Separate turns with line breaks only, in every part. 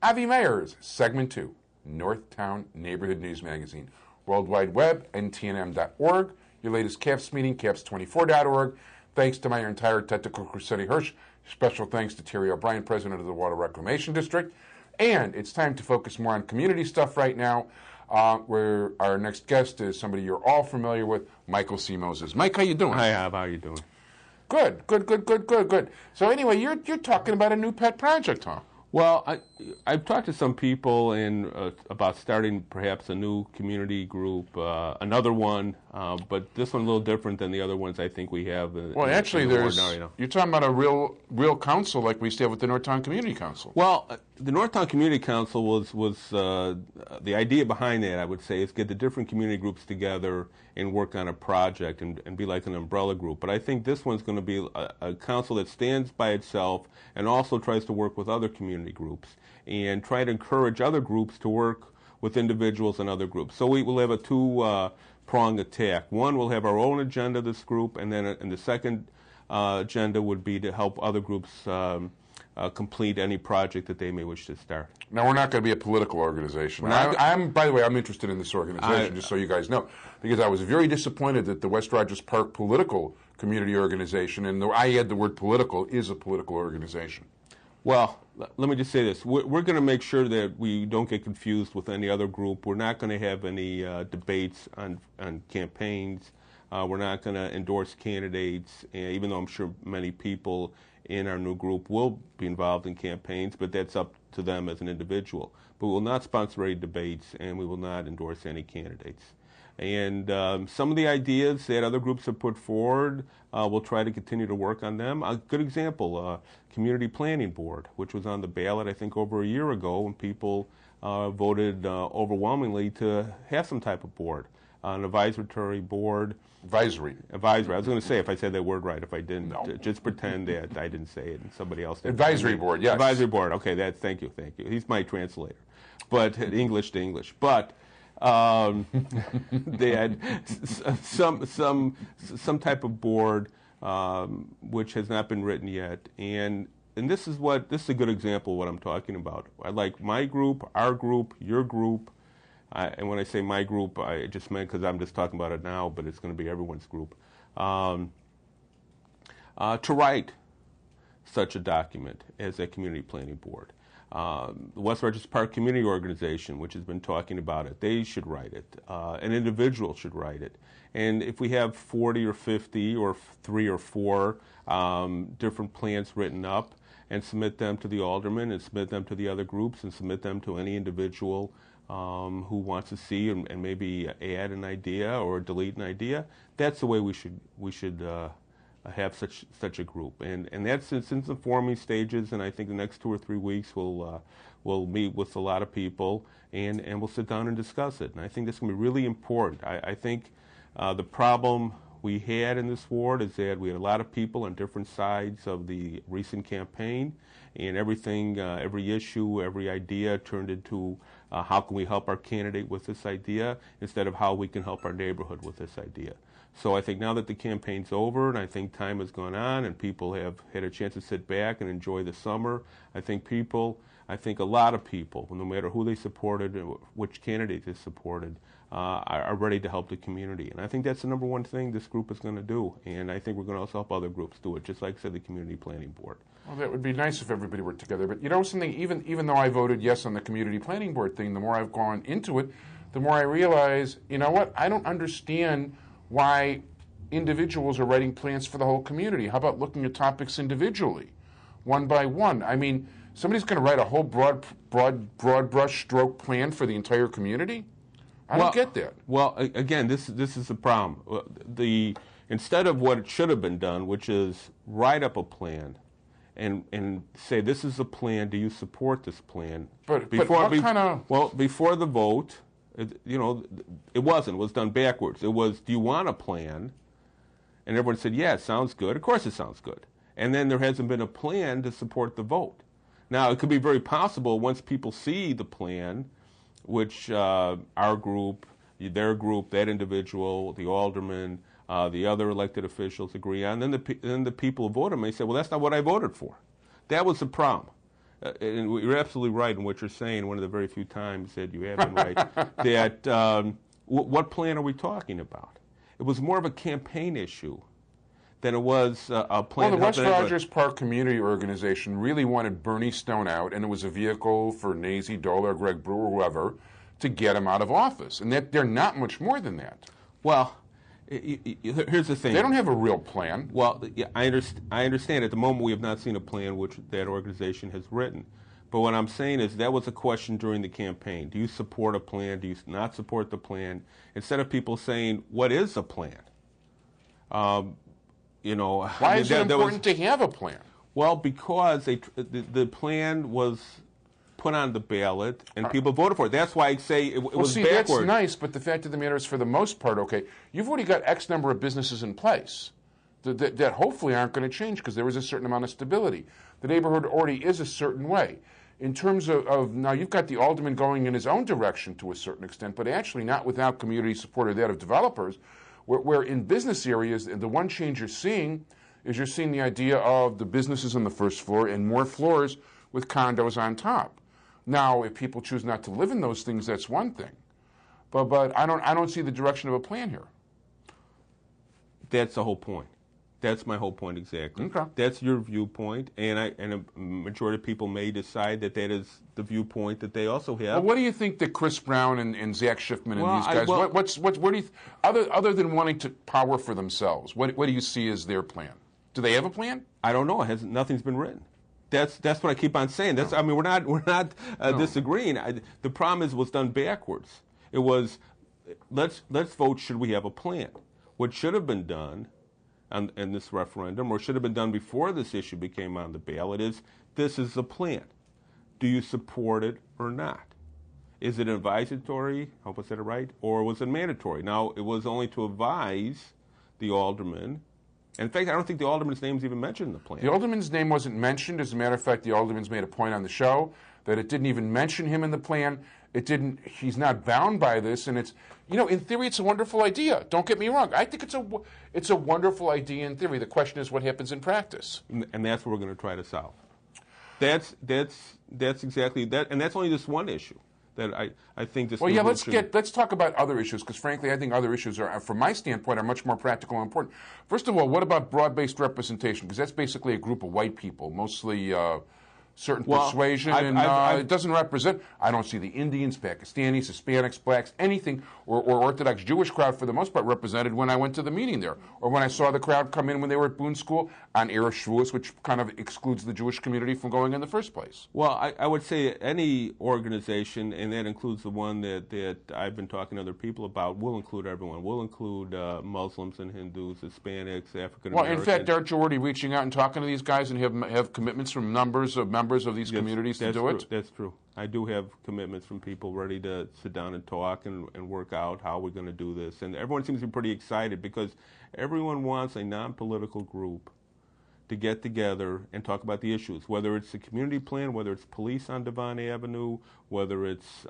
Avi Meyers, Segment 2, Northtown Neighborhood News Magazine, World Wide Web, ntnm.org, your latest CAPS meeting, caps24.org. Thanks to my entire technical crew, Hersh. Special thanks to Terry O'Brien, President of the Water Reclamation District. And it's time to focus more on community stuff right now, where our next guest is somebody you're all familiar with, Michael C. Moses. Mike, how you doing?
Hi, Ab. How you doing?
Good. So anyway, you're talking about a new pet project, huh?
Well, I've talked to some people about starting perhaps a new community group, another one, but this one a little different than the other ones I think we have.
Well, actually, you're talking about a real council like we used to have with the Northtown Community Council.
Well, the Northtown Community Council was the idea behind that, I would say, is get the different community groups together and work on a project and be like an umbrella group. But I think this one's going to be a council that stands by itself and also tries to work with other community groups and try to encourage other groups to work with individuals and other groups. So we will have a two-pronged attack. One, we'll have our own agenda, this group, and then the second agenda would be to help other groups complete any project that they may wish to start.
Now, we're not going to be a political organization. By the way, I'm interested in this organization, just so you guys know, because I was very disappointed that the West Rogers Park Political Community Organization, and I add the word political, is a political organization.
Well, let me just say this. We're going to make sure that we don't get confused with any other group. We're not going to have any debates on campaigns. We're not going to endorse candidates, even though I'm sure many people in our new group will be involved in campaigns, but that's up to them as an individual. But we will not sponsor any debates, and we will not endorse any candidates. And some of the ideas that other groups have put forward, we'll try to continue to work on them. A good example, Community Planning Board, which was on the ballot, I think, over a year ago, when people voted overwhelmingly to have some type of board, an advisory board.
Advisory.
I was going to say, if I said that word right, if I didn't, just pretend that I didn't say it and somebody else did.
Advisory board, yes.
Advisory board, okay, thank you. He's my translator. But English to English. But they had some type of board which has not been written yet, and this is a good example of what I'm talking about. I like my group, our group, your group, and when I say my group, I just meant because I'm just talking about it now, but it's going to be everyone's group, to write such a document as a community planning board. The West Rogers Park Community Organization, which has been talking about it, they should write it. An individual should write it. And if we have 40 or 50 or 3 or 4 different plans written up and submit them to the alderman and submit them to the other groups and submit them to any individual who wants to see and maybe add an idea or delete an idea, that's the way we should have such a group, and that's it's in the forming stages. And I think the next 2 or 3 weeks we'll meet with a lot of people and we'll sit down and discuss it. And I think that's going to be really important. I think the problem we had in this ward is that we had a lot of people on different sides of the recent campaign, and everything, every issue, every idea turned into how can we help our candidate with this idea instead of how we can help our neighborhood with this idea. So I think now that the campaign's over and I think time has gone on and people have had a chance to sit back and enjoy the summer, I think a lot of people, no matter who they supported or which candidate they supported, are ready to help the community. And I think that's the number one thing this group is going to do. And I think we're going to also help other groups do it, just like I said, the Community Planning Board.
Well, that would be nice if everybody were together. But you know something, even though I voted yes on the Community Planning Board thing, the more I've gone into it, the more I realize, you know what, I don't understand why individuals are writing plans for the whole community. How about looking at topics individually, one by one? I mean, somebody's going to write a whole broad brush stroke plan for the entire community? I don't get that.
Well, again, this is the problem. Instead of what it should have been done, which is write up a plan and say, this is a plan, do you support this plan?
But what kind of...
Well, before the vote, it was done backwards. It was, do you want a plan? And everyone said, yeah, it sounds good. Of course it sounds good. And then there hasn't been a plan to support the vote. Now, it could be very possible once people see the plan, which our group, their group, that individual, the alderman, the other elected officials agree on, then the people who voted may say, well, that's not what I voted for. That was the problem. and you're absolutely right in what you're saying, one of the very few times that you have been right, that what plan are we talking about? It was more of a campaign issue than it was a plan.
Well, the West Rogers Park Community Organization really wanted Bernie Stone out, and it was a vehicle for Nazy, Dola, Greg Brewer, whoever, to get him out of office. And they're not much more than that.
Well, here's the thing.
They don't have a real plan.
Well, yeah, I understand. At the moment, we have not seen a plan which that organization has written. But what I'm saying is that was a question during the campaign. Do you support a plan? Do you not support the plan? Instead of people saying, what is a plan?
Why is it important to have a plan?
Well, because the plan was put on the ballot and people voted for it. That's why I say it was backwards.
That's nice, but the fact of the matter is, for the most part, okay, you've already got X number of businesses in place that hopefully aren't going to change because there is a certain amount of stability. The neighborhood already is a certain way. In terms of now, you've got the alderman going in his own direction to a certain extent, but actually not without community support or that of developers. Where in business areas, the one change you're seeing is you're seeing the idea of the businesses on the first floor and more floors with condos on top. Now, if people choose not to live in those things, that's one thing. But I don't see the direction of a plan here.
That's the whole point. That's my whole point exactly.
Okay.
That's your viewpoint, and a majority of people may decide that is the viewpoint that they also have.
Well, what do you think that Chris Brown and Zach Schiffman and these guys? What do you other than wanting to power for themselves? What do you see as their plan? Do they have a plan?
I don't know. Nothing's been written. That's what I keep on saying. I mean, we're not disagreeing. The problem is it was done backwards. It was let's vote. Should we have a plan? What should have been done in this referendum, or should have been done before this issue became on the ballot, is this is the plan. Do you support it or not? Is it advisory, hope I said it right, or was it mandatory? Now, it was only to advise the alderman. In fact, I don't think the alderman's name is even mentioned in the plan.
The alderman's name wasn't mentioned. As a matter of fact, the alderman's made a point on the show that it didn't even mention him in the plan. He's not bound by this, and in theory, it's a wonderful idea. Don't get me wrong. I think it's a wonderful idea in theory. The question is what happens in practice.
And that's what we're going to try to solve. That's exactly that, and that's only just one issue that I think this.
Well, yeah, let's talk about other issues, because frankly, I think other issues from my standpoint, are much more practical and important. First of all, what about broad-based representation? Because that's basically a group of white people, mostly certain persuasion, and it doesn't represent. I don't see the Indians, Pakistanis, Hispanics, blacks, anything, or Orthodox Jewish crowd for the most part represented when I went to the meeting there, or when I saw the crowd come in when they were at Boone School on Erev Shavuos, which kind of excludes the Jewish community from going in the first place.
Well, I would say any organization, and that includes the one that I've been talking to other people about, will include everyone. Will include Muslims and Hindus, Hispanics, African Americans. Well,
in fact, aren't you already reaching out and talking to these guys and have commitments from members of these communities to do it?
That's true. I do have commitments from people ready to sit down and talk and work out how we're going to do this. And everyone seems to be pretty excited because everyone wants a non-political group to get together and talk about the issues, whether it's the community plan, whether it's police on Devon Avenue, whether it's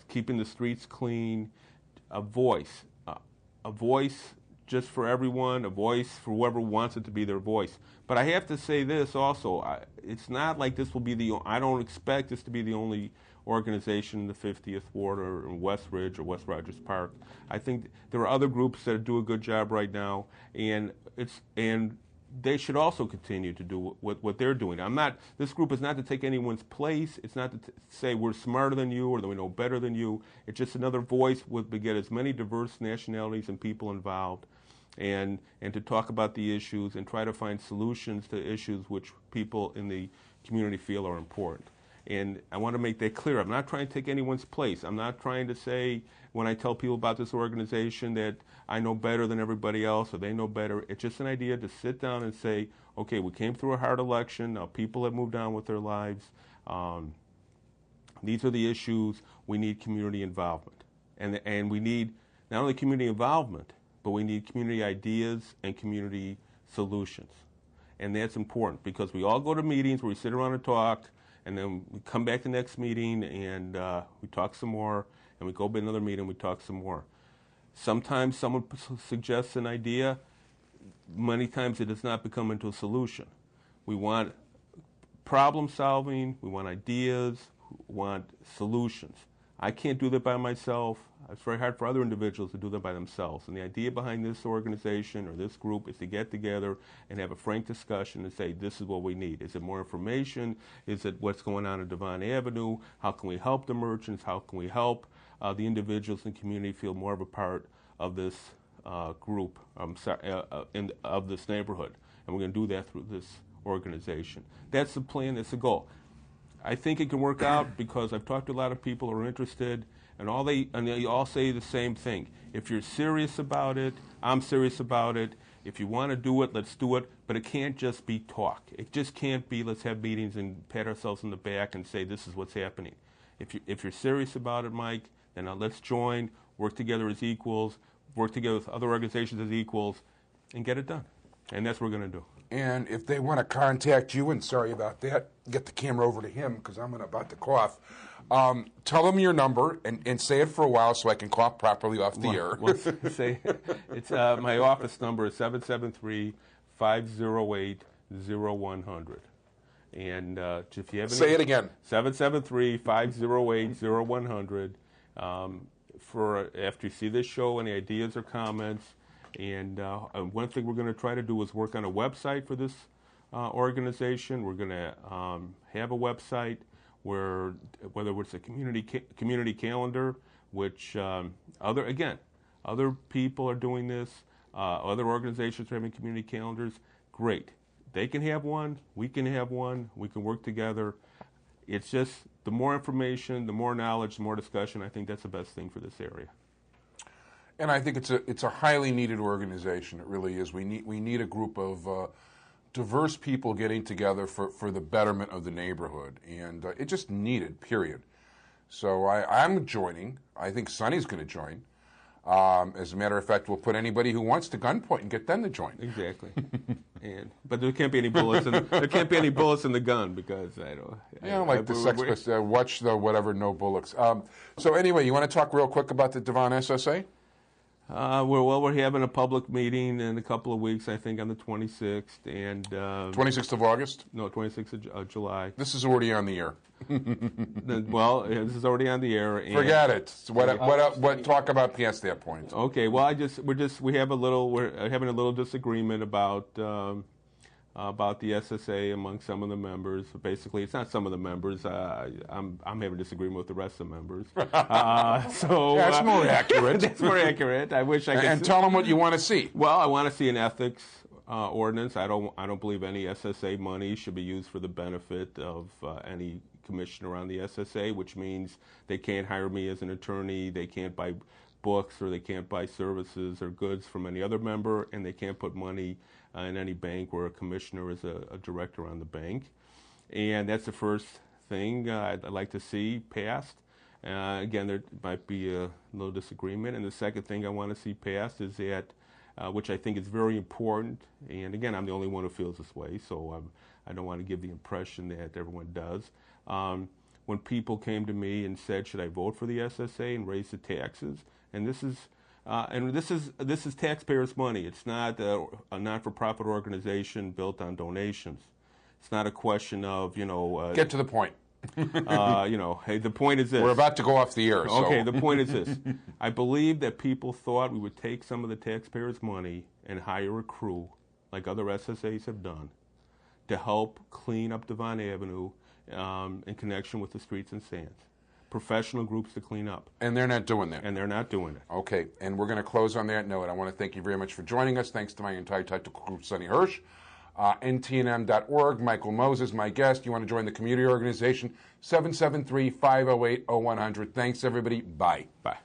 keeping the streets clean, a voice just for everyone, a voice for whoever wants it to be their voice. But I have to say this also, it's not like this will be I don't expect this to be the only organization in the 50th Ward or in West Ridge or West Rogers Park. I think there are other groups that do a good job right now, and they should also continue to do what they're doing. This group is not to take anyone's place. It's not to say we're smarter than you or that we know better than you. It's just another voice to get as many diverse nationalities and people involved, and to talk about the issues and try to find solutions to issues which people in the community feel are important. And I want to make that clear. I'm not trying to take anyone's place. I'm not trying to say when I tell people about this organization that I know better than everybody else or they know better. It's just an idea to sit down and say, okay, we came through a hard election. Now people have moved on with their lives. These are the issues. We need community involvement. And we need not only community involvement, but we need community ideas and community solutions. And that's important because we all go to meetings where we sit around and talk, and then we come back the next meeting and we talk some more, and we go to another meeting and we talk some more. Sometimes someone suggests an idea. Many times it does not become into a solution. We want problem solving, we want ideas, we want solutions. I can't do that by myself. It's very hard for other individuals to do that by themselves. And the idea behind this organization or this group is to get together and have a frank discussion and say, this is what we need. Is it more information? Is it what's going on in Devon Avenue? How can we help the merchants? How can we help the individuals in the community feel more of a part of this group, of this neighborhood? And we're going to do that through this organization. That's the plan. That's the goal. I think it can work out because I've talked to a lot of people who are interested, and they all say the same thing. If you're serious about it, I'm serious about it. If you want to do it, let's do it. But it can't just be talk. It just can't be let's have meetings and pat ourselves in the back and say this is what's happening. If you're serious about it, Mike, then let's join, work together as equals, work together with other organizations as equals, and get it done. And that's what we're going to do.
And if they want to contact you, and sorry about that, get the camera over to him because I'm about to cough. Tell them your number and say it for a while so I can cough properly off the air.
It's my office number is 773-508-0100. And if you have any,
say it again.
773-508-0100. For after you see this show, any ideas or comments. And one thing we're going to try to do is work on a website for this organization. We're going to have a website where, whether it's a community calendar, which other people are doing this, other organizations are having community calendars. Great. They can have one. We can have one. We can work together. It's just the more information, the more knowledge, the more discussion. I think that's the best thing for this area.
And I think it's a highly needed organization. It really is. We need a group of diverse people getting together for the betterment of the neighborhood, and it just needed. Period. So I'm joining. I think Sonny's going to join. As a matter of fact, we'll put anybody who wants to gunpoint and get them to join.
Exactly. But there can't be any bullets. There can't be any bullets in the gun because I don't
like the Sex Pistols. Watch the whatever, no bullets. So anyway, you want to talk real quick about the Devon SSA?
We're having a public meeting in a couple of weeks, I think on the 26th. And
26th of August?
No, 26th of July.
This is already on the air.
Well, this is already on the air. And
forget it. What talk about past that point?
Okay. Well, we're having a little disagreement about the SSA among some of the members. Basically, it's not some of the members. I'm having a disagreement with the rest of the members. So
that's more accurate.
That's more accurate. I wish I could.
And tell them what you want to see.
Well, I want to see an ethics ordinance. I don't believe any SSA money should be used for the benefit of any commissioner on the SSA, which means they can't hire me as an attorney, they can't buy books, or they can't buy services or goods from any other member, and they can't put money in any bank where a commissioner is a director on the bank. And that's the first thing I'd like to see passed. Again, there might be a little disagreement. And the second thing I want to see passed is that, which I think is very important, and again, I'm the only one who feels this way, so I don't want to give the impression that everyone does. When people came to me and said, should I vote for the SSA and raise the taxes? And this is taxpayers' money. It's not a not-for-profit organization built on donations. It's not a question of,
get to the point.
Hey, the point is this.
We're about to go off the air. So.
Okay, the point is this. I believe that people thought we would take some of the taxpayers' money and hire a crew, like other SSAs have done, to help clean up Devon Avenue in connection with the streets and sands. Professional groups to clean up.
And they're not doing that.
And they're not doing it.
Okay, and we're going to close on that note. I want to thank you very much for joining us. Thanks to my entire technical crew, Sonny Hersh. NTNM.org, Michael Moses, my guest. You want to join the community organization, 773-508-0100. Thanks, everybody. Bye.
Bye.